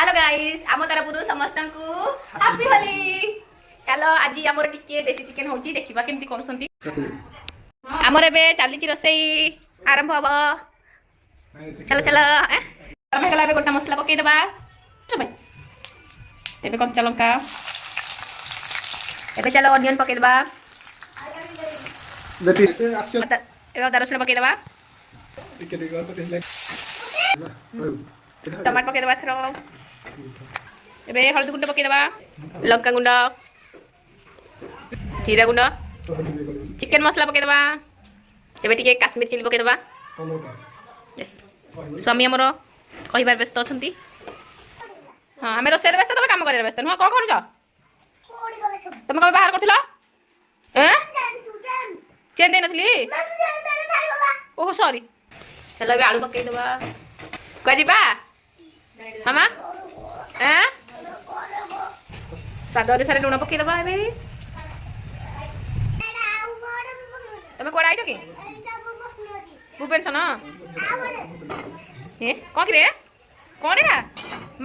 Hello guys आम तरफ समस्त को हैप्पी होली। चलो आज आमर टिके देसी चिकन होची देखिबा केमती करसंती। आमर एबे चाली रोसई आरंभ हबो। चलो चलो आरंभ गला एबे गोटा मसला पके देबा। एबे कच्चा लंका एबे चलो ऑनियन पके देबा। एबे अदा रसुन पके देबा। टमाटर पके देबा थरो। एबे हल्दी गुंड पके देबा। लंका गुंड जीरा गुंड चिकन मसला पके देबा। एबे टिके काश्मीर चिली पके देबा। यस स्वामी हमरो कहिबार व्यस्त अछंती। हां हमें रोसेर व्यस्त तमे काम करे व्यस्त न को करू छ तमे कबे बाहर करथिलो हैं चेन दे नथली ओह सॉरी। चलो एबे आलू पके देबा। का जीबा मामा हैं स्वाद अनुसार लुण पके देबा। एबे तमे कोडा आइछ कि भूपेन छ न ए को कि रे कोन रे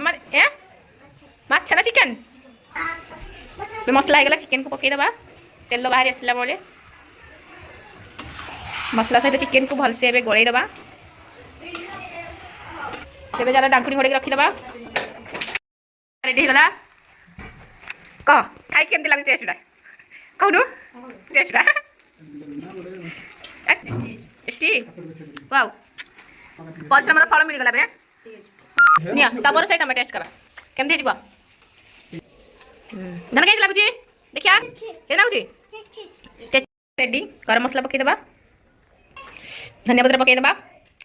मत ए माछ ना चिकन बे मसला आइगला चिकन को पके देबा। तेल बाहर आसला बोले मसला सहित चिकन को भलसे एबे गोळै देबा। एबे जरा डांकुड़ी घोड़ी रखी देबा। रेडी होला क खाइ केमती लागै टेस्टडा कहनु टेस्टडा टेस्टी वाओ परिश्रमर फल मिल गला बे निया तमर सहित हम टेस्ट करा केमती हिजबा धन कई लागुची देखिया के लागुची रेडी गरम मसला पके देबा। धनिया पत्र पके देबा।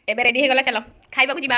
एबे रेडी हे गला चलो खाइबा को जीबा।